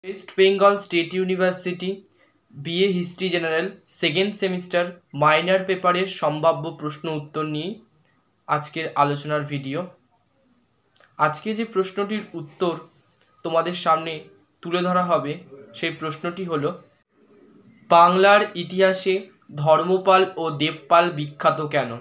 West Bengal state university BA history general second semester minor পেপারের সম্ভাব্য প্রশ্ন উত্তর নিয়ে আজকের আলোচনার ভিডিও। আজকে যে প্রশ্নটির উত্তর তোমাদের সামনে তুলে ধরা হবে সেই প্রশ্নটি হলো, বাংলার ইতিহাসে ধর্মপাল ও দেবপাল বিখ্যাত কেন?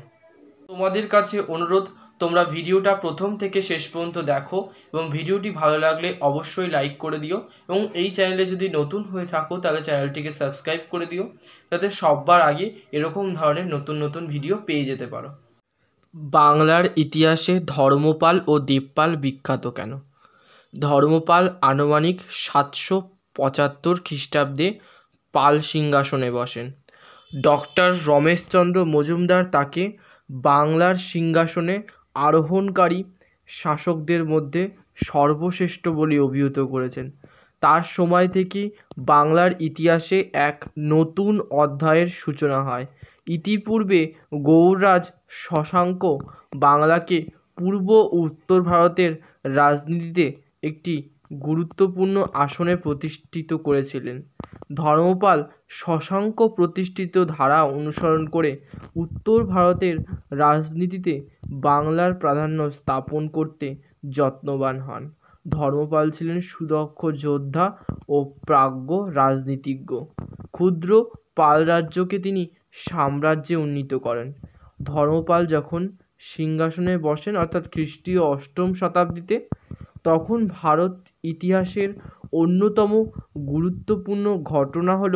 তোমাদের কাছে অনুরোধ, তোমরা ভিডিওটা প্রথম থেকে শেষ পর্যন্ত দেখো এবং ভিডিওটি ভালো লাগলে অবশ্যই লাইক করে দিও এবং এই চ্যানেলে যদি নতুন হয়ে থাকো তাহলে চ্যানেলটিকে সাবস্ক্রাইব করে দিও, যাতে সবার আগে এরকম ধরনের নতুন নতুন ভিডিও পেয়ে যেতে পারো। বাংলার ইতিহাসে ধর্মপাল ও দেবপাল বিখ্যাত কেন? ধর্মপাল আনুমানিক 775 খ্রিস্টাব্দে পাল সিংহাসনে বসেন। ডক্টর রমেশচন্দ্র মজুমদার তাকে বাংলার সিংহাসনে আরোহণকারী শাসকদের মধ্যে সর্বশ্রেষ্ঠ বলে অভিহিত করেছেন। তার সময় থেকেই বাংলার ইতিহাসে এক নতুন অধ্যায়ের সূচনা হয়। ইতিপূর্বে গৌড়রাজ শশাঙ্ক বাংলাকে পূর্ব ও উত্তর ভারতের রাজনীতিতে একটি গুরুত্বপূর্ণ আসনে প্রতিষ্ঠিত করেছিলেন। ধর্মপাল শশাঙ্ক প্রতিষ্ঠিত ধারা অনুসরণ করে উত্তর ভারতের রাজনীতিতে বাংলার প্রাধান্য স্থাপন করতে যত্নবান হন। ধর্মপাল ছিলেন সুদক্ষ যোদ্ধা ও প্রাজ্ঞ রাজনীতিজ্ঞ। ক্ষুদ্র পাল রাজ্যকে তিনি সাম্রাজ্যে উন্নীত করেন। ধর্মপাল যখন সিংহাসনে বসেন অর্থাৎ খ্রিস্টীয় 8ম শতাব্দীতে, তখন ভারত ইতিহাসের অন্যতম গুরুত্বপূর্ণ ঘটনা হল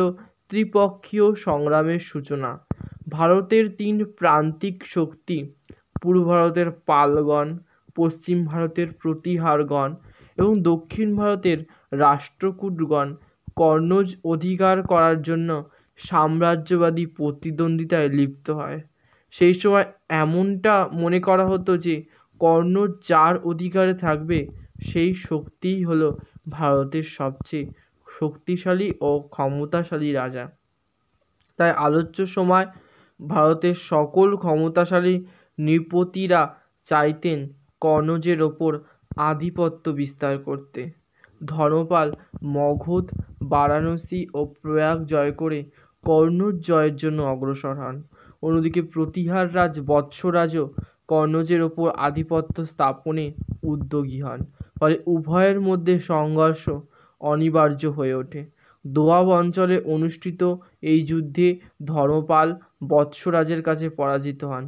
ত্রিপক্ষীয় সংগ্রামের সূচনা। ভারতের 3 প্রান্তিক শক্তি, পূর্ব ভারতের পালগণ, পশ্চিম ভারতের প্রতিহারগণ এবং দক্ষিণ ভারতের রাষ্ট্রকূটগণ কনৌজ অধিকার করার জন্য সাম্রাজ্যবাদী প্রতিদ্বন্দ্বিতায় লিপ্ত হয়। সেই সময় এমনটা মনে করা হতো যে কনৌজ যার অধিকারে থাকবে সেই শক্তিই হলো ভারতের সবচেয়ে শক্তিশালী ও ক্ষমতাশালী রাজা। তাই আলোচ্য সময় ভারতের সকল ক্ষমতাশালী নৃপতিরা চাইতেন কনৌজের ওপর আধিপত্য বিস্তার করতে। ধর্মপাল মগধ, বারাণসী ও প্রয়াগ জয় করে কনৌজ জয়ের জন্য অগ্রসর হন। অন্যদিকে প্রতিহার রাজ বৎসরাজও কনৌজের ওপর আধিপত্য স্থাপনে উদ্যোগী হন। ফলে উভয়ের মধ্যে সংঘর্ষ অনিবার্য হয়ে ওঠে। দোয়াব অঞ্চলে অনুষ্ঠিত এই যুদ্ধে ধর্মপাল বৎসরাজের কাছে পরাজিত হন।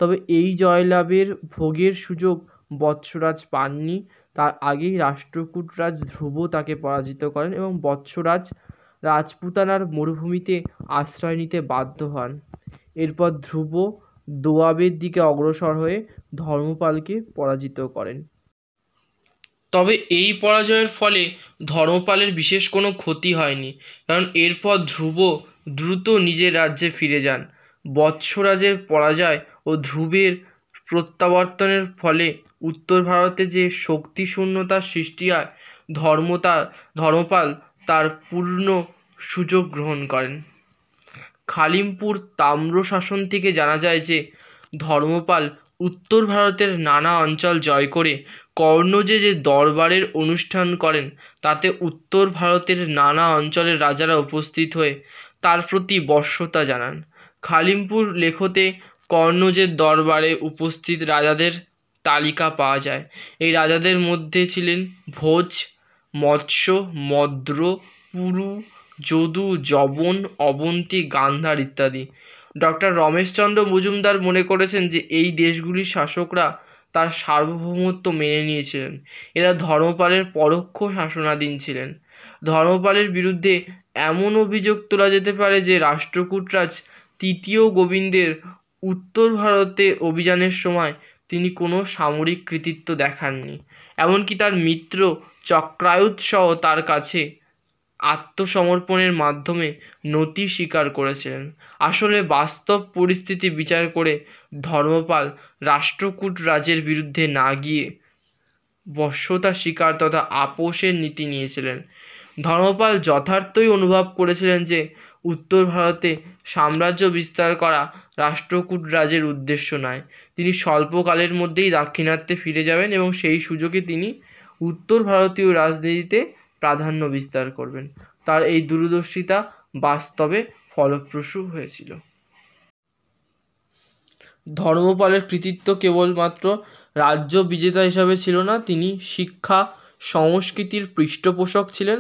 তবে এই জয়লাভের ভোগের সুযোগ বৎসরাজ পাননি। তার আগেই রাষ্ট্রকূটরাজ ধ্রুব তাকে পরাজিত করেন এবং বৎসরাজ রাজপুতানার মরুভূমিতে আশ্রয় নিতে বাধ্য হন। এরপর ধ্রুব দোয়াবের দিকে অগ্রসর হয়ে ধর্মপালকে পরাজিত করেন। তবে এই পরাজয়ের ফলে ধর্মপালের বিশেষ কোনো ক্ষতি হয়নি, কারণ এরপর ধ্রুব দ্রুত নিজের রাজ্যে ফিরে যান। বৎসরাজের পরাজয় ও ধ্রুবের প্রত্যাবর্তনের ফলে উত্তর ভারতে যে শক্তিশূন্যতার সৃষ্টি হয়, ধর্মপাল তার পূর্ণ সুযোগ গ্রহণ করেন। খালিমপুর তাম্রশাসন থেকে জানা যায় যে ধর্মপাল উত্তর ভারতের নানা অঞ্চল জয় করে কনৌজে যে দরবারের অনুষ্ঠান করেন, তাতে উত্তর ভারতের নানা অঞ্চলের রাজারা উপস্থিত হয়ে তার প্রতি বশ্যতা জানান। খালিমপুর লেখতে কনৌজের দরবারে উপস্থিত রাজাদের তালিকা পাওয়া যায়। এই রাজাদের মধ্যে ছিলেন ভোজ, মৎস্য, মদ্র, পুরু, যদু, যবন, অবন্তী, গান্ধার ইত্যাদি। ডক্টর রমেশচন্দ্র মজুমদার মনে করেছেন যে এই দেশগুলির শাসকরা তার সার্বভৌমত্ব মেনে নিয়েছিলেন। এরা ধর্মপালের পরোক্ষ শাসনাধীন ছিলেন। ধর্মপালের বিরুদ্ধে এমন অভিযোগ তোলা যেতে পারে যে রাষ্ট্রকূটরাজ 3য় গোবিন্দের উত্তর ভারতে অভিযানের সময় তিনি কোনো সামরিক কৃতিত্ব দেখাননি। এমনকি তার মিত্র চক্রায়ুধ সহ তার কাছে আত্মসমর্পণের মাধ্যমে নতি স্বীকার করেছিলেন। আসলে বাস্তব পরিস্থিতি বিচার করে ধর্মপাল রাষ্ট্রকূট রাজের বিরুদ্ধে না গিয়ে বশ্যতা স্বীকার তথা আপোষের নীতি নিয়েছিলেন। ধর্মপাল যথার্থই অনুভব করেছিলেন যে উত্তর ভারতে সাম্রাজ্য বিস্তার করা রাষ্ট্রকূট রাজের উদ্দেশ্য নয়। তিনি স্বল্পকালের মধ্যেই দাক্ষিণাত্যে ফিরে যাবেন এবং সেই সুযোগে তিনি উত্তর ভারতীয় রাজনীতিতে প্রাধান্য বিস্তার করবেন। তার এই দূরদর্শিতা বাস্তবে ফলপ্রসূ হয়েছিল। ধর্মপালের কৃতিত্ব কেবলমাত্র রাজ্য বিজেতা হিসাবে ছিল না, তিনি শিক্ষা সংস্কৃতির পৃষ্ঠপোষক ছিলেন।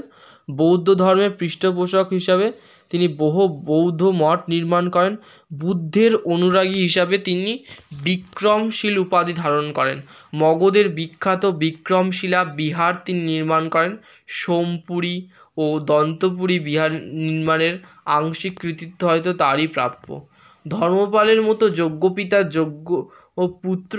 বৌদ্ধ ধর্মের পৃষ্ঠপোষক হিসাবে তিনি বহু বৌদ্ধ মঠ নির্মাণ করেন। বুদ্ধের অনুরাগী হিসাবে তিনি বিক্রমশীল উপাধি ধারণ করেন। মগধের বিখ্যাত বিক্রমশিলা বিহার তিনি নির্মাণ করেন। সোমপুরী ও দন্তপুরী বিহার নির্মাণের আংশিক কৃতিত্ব হয়তো তারই প্রাপ্য। ধর্মপালের মতো যজ্ঞপিতার যোগ্য ও পুত্র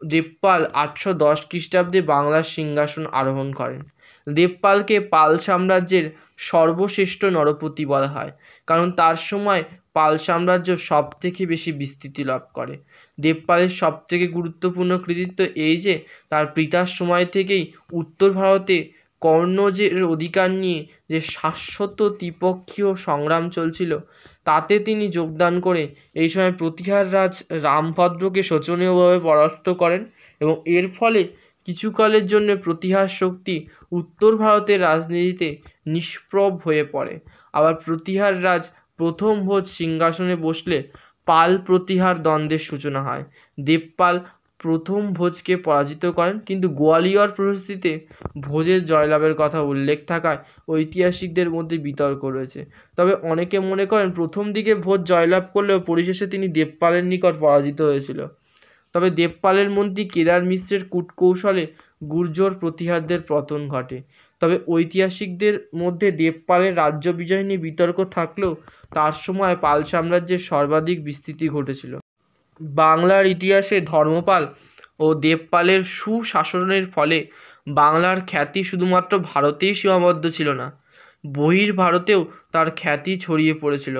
দেবপাল 810 খ্রিস্টাব্দে বাংলার সিংহাসন আরোহণ করেন। দেবপালকে পাল সাম্রাজ্যের সর্বশ্রেষ্ঠ নরপতি বলা হয়, কারণ তার সময় পাল সাম্রাজ্য সব থেকে বেশি বিস্তৃতি লাভ করে। দেবপালের সবথেকে গুরুত্বপূর্ণ কৃতিত্ব এই যে তার পিতার সময় থেকেই উত্তর ভারতে কর্ণজের অধিকার নিয়ে যে শাশ্বত ত্রিপক্ষীয় সংগ্রাম চলছিল, তাতে তিনি যোগদান করে এই সময় প্রতিহার রাজ রামভদ্রকে শোচনীয়ভাবে পরাস্ত করেন এবং এর ফলে কিছুকালের জন্য প্রতিহার শক্তি উত্তর ভারতের রাজনীতিতে নিষ্প্রভ হয়ে পড়ে। আবার প্রতিহার রাজ প্রথম ভোজ সিংহাসনে বসলে পাল প্রতিহার দ্বন্দ্বের সূচনা হয়। দেবপাল প্রথম ভোজকে পরাজিত করেন, কিন্তু গোয়ালিয়র প্রশস্তিতে ভোজের জয়লাভের কথা উল্লেখ থাকায় ঐতিহাসিকদের মধ্যে বিতর্ক রয়েছে। তবে অনেকে মনে করেন প্রথম দিকে ভোজ জয়লাভ করলেও পরিশেষে তিনি দেবপালের নিকট পরাজিত হয়েছিল। তবে দেবপালের মন্ত্রী কেদার মিশ্রের কূটকৌশলে গুর্জর প্রতিহারদের পতন ঘটে। তবে ঐতিহাসিকদের মধ্যে দেবপালের রাজ্য বিজয় নিয়ে বিতর্ক থাকলেও তার সময় পাল সাম্রাজ্যের সর্বাধিক বিস্তৃতি ঘটেছিল। বাংলার ইতিহাসে ধর্মপাল ও দেবপালের সুশাসনের ফলে বাংলার খ্যাতি শুধুমাত্র ভারতেই সীমাবদ্ধ ছিল না, বহির্ভারতেও তার খ্যাতি ছড়িয়ে পড়েছিল।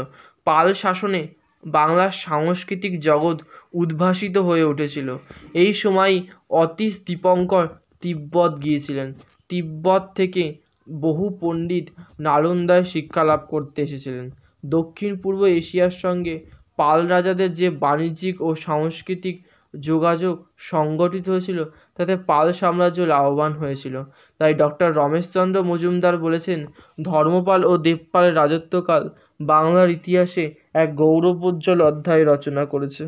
পাল শাসনে বাংলার সাংস্কৃতিক জগৎ উদ্ভাসিত হয়ে উঠেছিল। এই সময়ই অতীশ দীপঙ্কর তিব্বত গিয়েছিলেন। তিব্বত থেকে বহু পণ্ডিত নালন্দায় শিক্ষালাভ করতে এসেছিলেন। দক্ষিণ পূর্ব এশিয়ার সঙ্গে পাল রাজাদের যে বাণিজ্যিক ও সাংস্কৃতিক যোগাযোগ সংগঠিত হয়েছিল, তাতে পাল সাম্রাজ্য লাভবান হয়েছিল। তাই ডক্টর রমেশচন্দ্র মজুমদার বলেছেন, ধর্মপাল ও দেবপালের রাজত্বকাল বাংলার ইতিহাসে এক গৌরবোজ্জ্বল অধ্যায় রচনা করেছে।